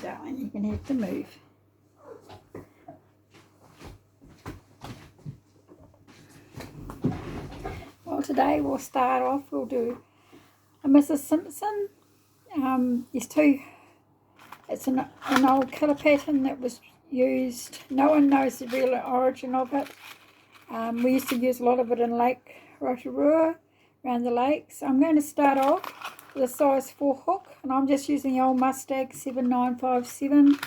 darling, you're going to have to move. Well, today we'll start off, we'll do a Mrs. Simpson. There's two. It's an old colour pattern that was used. No one knows the real origin of it. We used to use a lot of it in Lake Rotorua, around the lakes. I'm going to start off with a size 4 hook, and I'm just using the old Mustang 7957.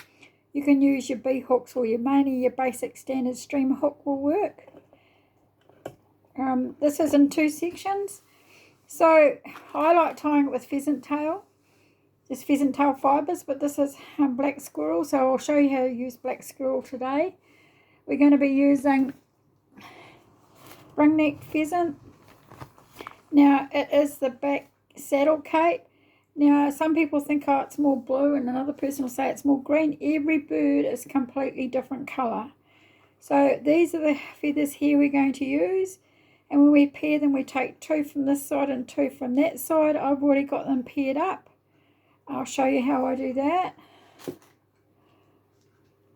You can use your B hooks or mainly your basic standard streamer hook will work. This is in 2 sections. So I like tying it with pheasant tail, just pheasant tail fibres, but this is black squirrel, so I'll show you how to use black squirrel today. We're going to be using ringneck pheasant. Now it is the back saddle cape. Now some people think, oh, it's more blue, and another person will say it's more green. Every bird is completely different colour. So these are the feathers here we're going to use. And when we pair them, we take 2 from this side and 2 from that side. I've already got them paired up. I'll show you how I do that.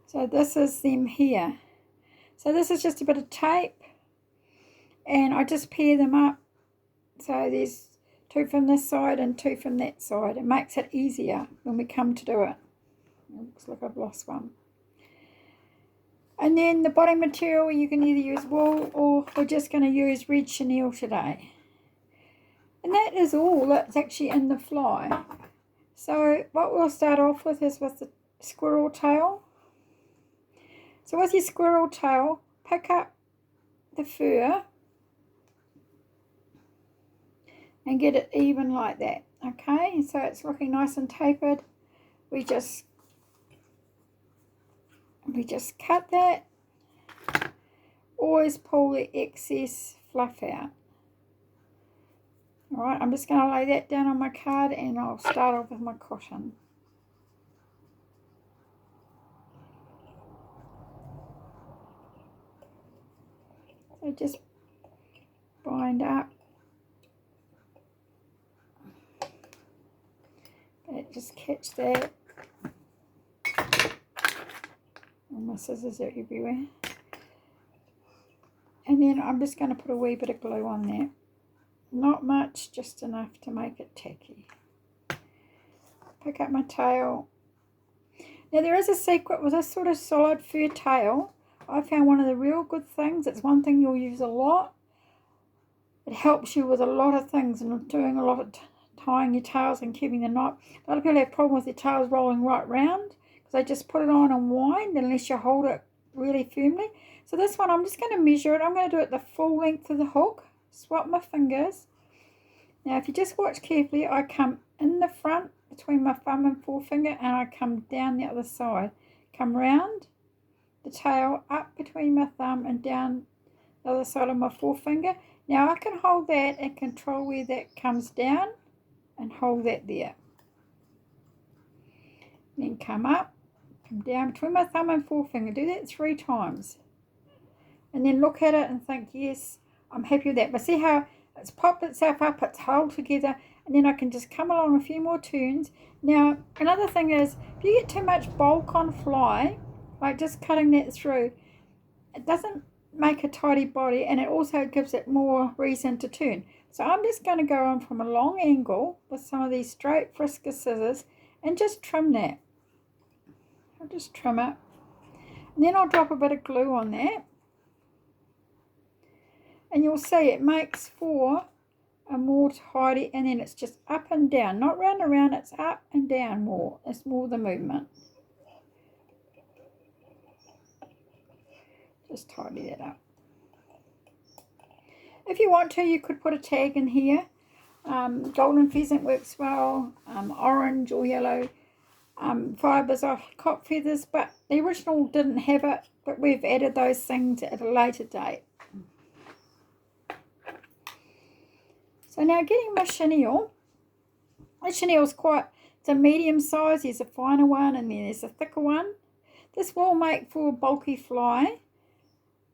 So this is them here. So this is just a bit of tape. And I just pair them up. So there's 2 from this side and 2 from that side. It makes it easier when we come to do it. It looks like I've lost one. And then the bottom material, you can either use wool or we're just going to use red chenille today. And that is all that's actually in the fly. So what we'll start off with is with the squirrel tail. So with your squirrel tail, pick up the fur and get it even like that. Okay, so it's looking nice and tapered. We just cut that. Always pull the excess fluff out. Alright, I'm just going to lay that down on my card and I'll start off with my cotton. So just bind up. Just catch that. My scissors are everywhere. And then I'm just going to put a wee bit of glue on there. Not much, just enough to make it tacky. Pick up my tail. Now there is a secret with this sort of solid fur tail. I found one of the real good things. It's one thing you'll use a lot. It helps you with a lot of things and doing a lot of tying your tails and keeping the knot. A lot of people have a problem with their tails rolling right round. They just put it on and wind unless you hold it really firmly. So this one, I'm just going to measure it. I'm going to do it the full length of the hook. Swap my fingers. Now, if you just watch carefully, I come in the front between my thumb and forefinger, and I come down the other side. Come round the tail, up between my thumb and down the other side of my forefinger. Now, I can hold that and control where that comes down and hold that there. Then come up. Come down between my thumb and forefinger. Do that 3 times. And then look at it and think, yes, I'm happy with that. But see how it's popped itself up, it's held together, and then I can just come along a few more turns. Now, another thing is, if you get too much bulk on fly, like just cutting that through, it doesn't make a tidy body, and it also gives it more reason to turn. So I'm just going to go on from a long angle with some of these straight Frisker scissors and just trim that. I'll just trim it, and then I'll drop a bit of glue on that, and you'll see it makes for a more tidy, and then it's just up and down, not round and round, it's up and down more. It's more the movement. Just tidy that up. If you want to, you could put a tag in here. Golden pheasant works well, orange or yellow. Fibres of cock feathers, but the original didn't have it, but we've added those things at a later date. So now getting my chenille. The chenille's it's a medium size. There's a finer one and then there's a thicker one. This will make for a bulky fly.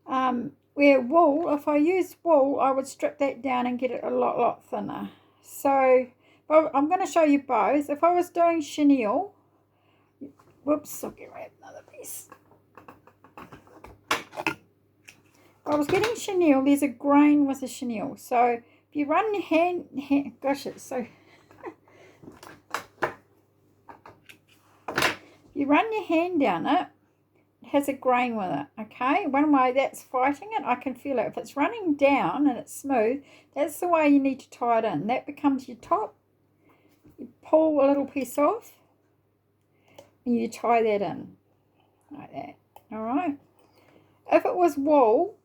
Where wool, if I use wool, I would strip that down and get it a lot thinner. So I'm going to show you both. If I was doing chenille, Whoops, I'll get rid of another piece. I was getting chenille. There's a grain with a chenille. So if you run your hand gosh, it's so... you run your hand down it, it has a grain with it, okay? One way that's fighting it, I can feel it. If it's running down and it's smooth, that's the way you need to tie it in. That becomes your top. You pull a little piece off and you tie that in like that, all right? If it was wool,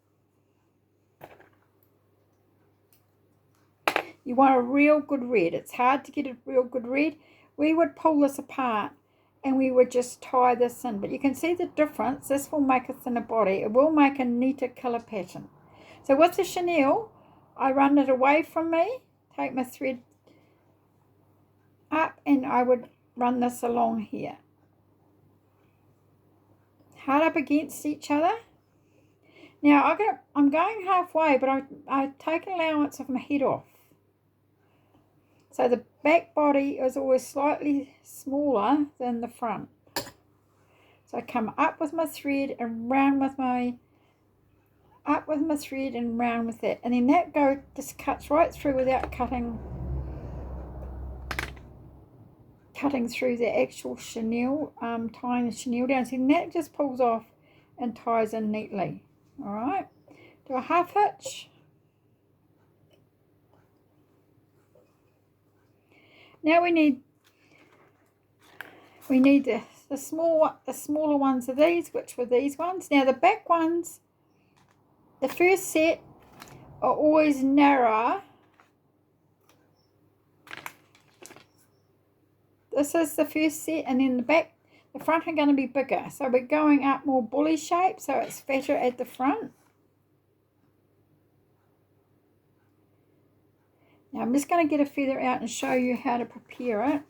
you want a real good red. It's hard to get a real good red. We would pull this apart and we would just tie this in. But you can see the difference. This will make a thinner body. It will make a neater colour pattern. So with the chenille, I run it away from me, take my thread up, and I would run this along here. Hard up against each other. Now I'm going halfway, but I take an allowance of my head off. So the back body is always slightly smaller than the front. So I come up with my thread and round with my, up with my thread and round with that. And then that just cuts right through without cutting through the actual chenille, tying the chenille down. So then that just pulls off and ties in neatly. All right, do a half hitch. Now we need the smaller ones of these, which were these ones. Now the back ones, the first set are always narrower. This is the first set, and then the front are going to be bigger. So we're going up more bully shape, so it's fatter at the front. Now I'm just going to get a feather out and show you how to prepare it.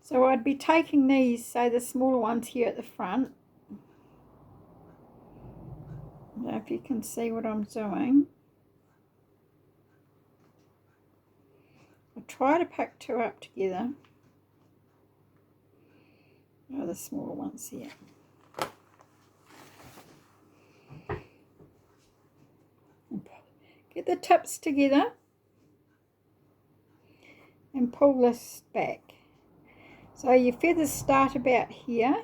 So I'd be taking these, say the smaller ones here at the front. I don't know if you can see what I'm doing. I'll try to pack two up together. Oh, the smaller ones here. Get the tips together and pull this back. So your feathers start about here,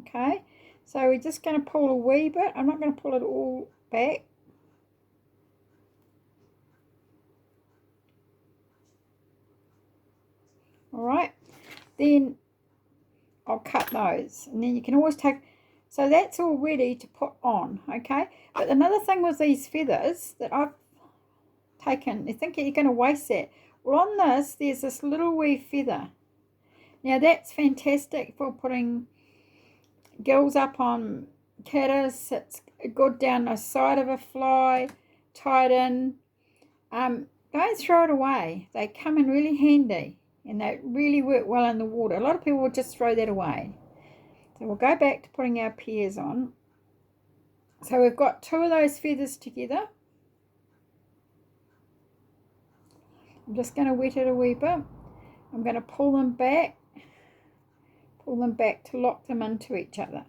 okay? So we're just going to pull a wee bit. I'm not going to pull it all back. All right, then I'll cut those, and then you can always take, so that's all ready to put on, okay? But another thing with these feathers that I've taken, you think you're going to waste that. Well, on this, there's this little wee feather. Now that's fantastic for putting gills up on caddis. It's good down the side of a fly, tied in. Don't throw it away. They come in really handy. And they really work well in the water. A lot of people will just throw that away. So we'll go back to putting our pears on. So we've got two of those feathers together. I'm just going to wet it a wee bit. I'm going to pull them back to lock them into each other.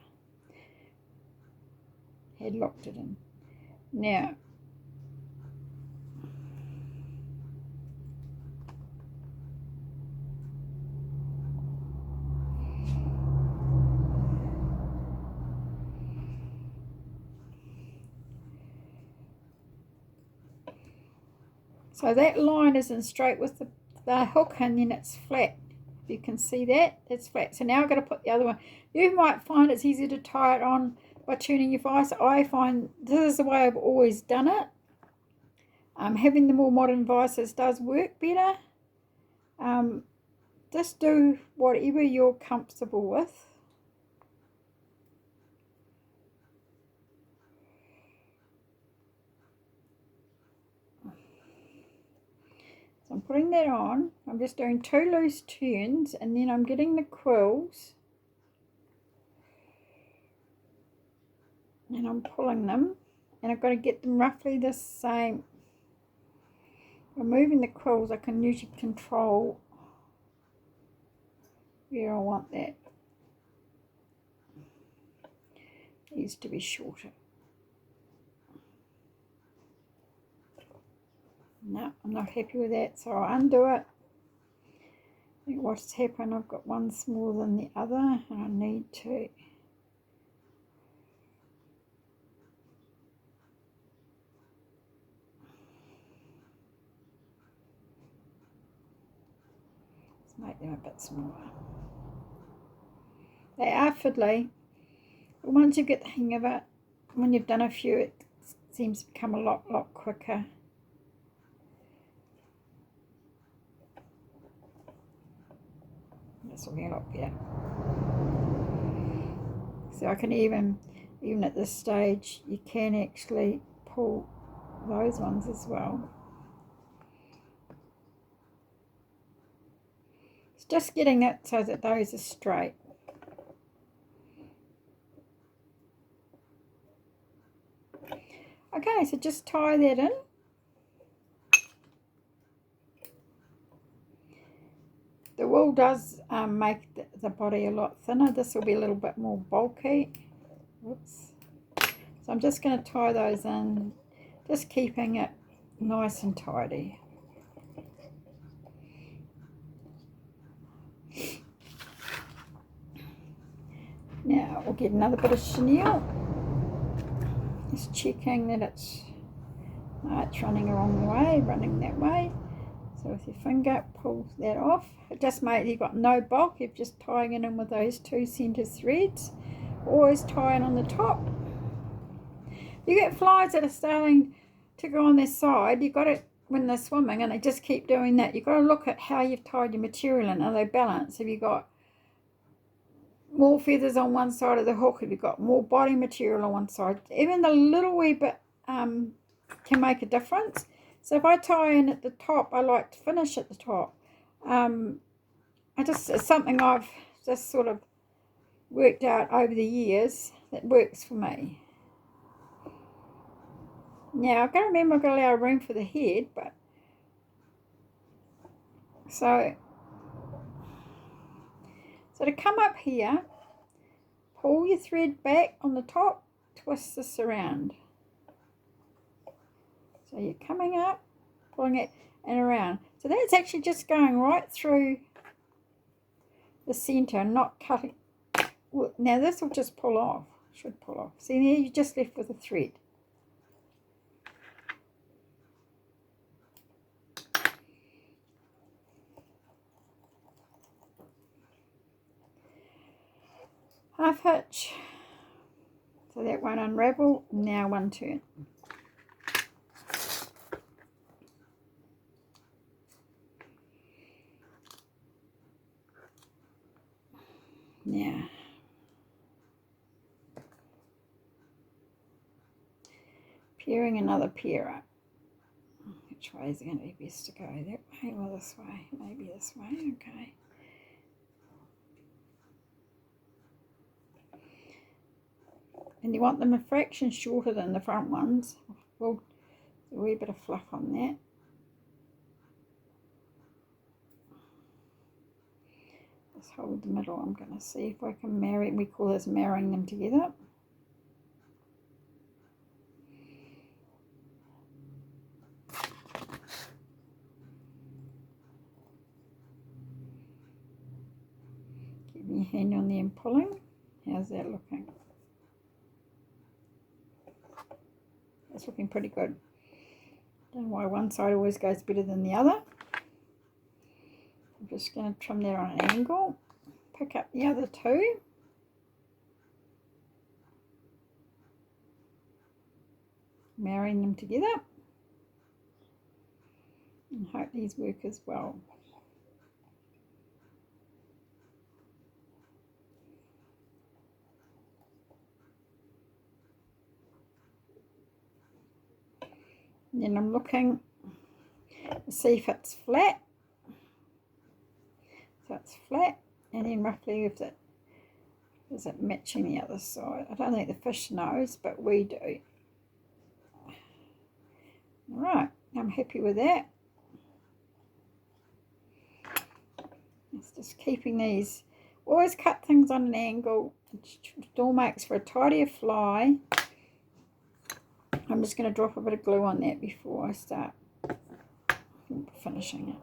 Had locked it in. Now, so that line isn't straight with the hook, and then it's flat. If you can see that, it's flat. So now I've got to put the other one. You might find it's easier to tie it on by turning your vise. I find this is the way I've always done it. Having the more modern vices does work better. Just do whatever you're comfortable with. I'm putting that on. I'm just doing 2 loose turns, and then I'm getting the quills and I'm pulling them, and I've got to get them roughly the same. By moving the quills, I can usually control where I want that. Needs to be shorter. No, I'm not happy with that, so I'll undo it. I think what's happened, I've got one smaller than the other, and I need to make them a bit smaller. They are fiddly, but once you get the hang of it, when you've done a few, it seems to become a lot quicker. That's looking a lot better. So I can even at this stage, you can actually pull those ones as well. It's just getting that so that those are straight. Okay, so just tie that in. The wool does make the body a lot thinner. This will be a little bit more bulky. Whoops. So I'm just going to tie those in, just keeping it nice and tidy. Now we'll get another bit of chenille. Just checking that it's running along the way, running that way. So with your finger, pull that off. It just makes you've got no bulk. You're just tying it in with those two centre threads. Always tie it on the top. You get flies that are starting to go on their side. You've got it when they're swimming and they just keep doing that. You've got to look at how you've tied your material in. Are they balanced? Have you got more feathers on one side of the hook? Have you got more body material on one side? Even the little wee bit can make a difference. So if I tie in at the top, I like to finish at the top. It's something I've just sort of worked out over the years that works for me. Now I've got to remember I've got to allow room for the head, but so to come up here, pull your thread back on the top, twist this around. So you're coming up, pulling it and around. So that's actually just going right through the centre and not cutting. Now this will just pull off, should pull off. See there, you're just left with a thread. Half hitch, so that won't unravel. Now one turn. Now, pairing another pair up. Which way is it going to be best to go? That way or this way? Maybe this way, okay. And you want them a fraction shorter than the front ones. Well, a wee bit of fluff on that. Just hold the middle. I'm going to see if I can marry, we call this marrying them together. Keeping your hand on there and pulling. How's that looking? That's looking pretty good. Don't know why one side always goes better than the other. I'm just going to trim that on an angle. Pick up the other two. Marrying them together. And hope these work as well. And then I'm looking to see if it's flat. So it's flat, and then roughly is it matching the other side? I don't think the fish knows, but we do. Alright, I'm happy with that. It's just keeping these, always cut things on an angle It all makes for a tidier fly. I'm just going to drop a bit of glue on that before I start finishing it.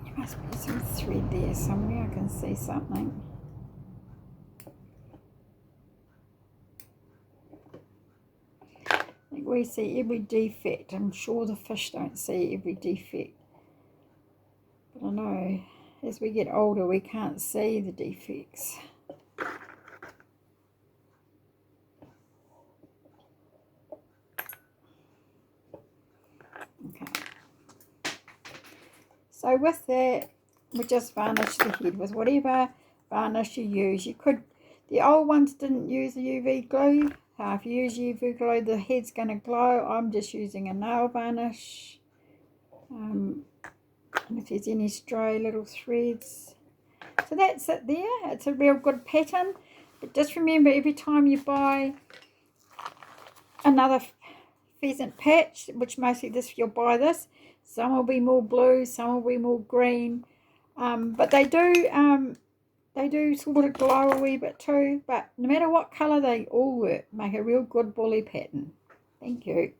There must be some thread there somewhere. I can see something. We see every defect. I'm sure the fish don't see every defect. But I know as we get older we can't see the defects. Okay. So with that, we just varnish the head with whatever varnish you use. You could, the old ones didn't use the UV glue. If you use UV glue, the head's going to glow. I'm just using a nail varnish. And if there's any stray little threads. So that's it there. It's a real good pattern. But just remember, every time you buy another pheasant patch, which mostly this, you'll buy this. Some will be more blue, some will be more green. But they do sort of glow a wee bit too, but no matter what colour, they all work. Make a real good bully pattern. Thank you.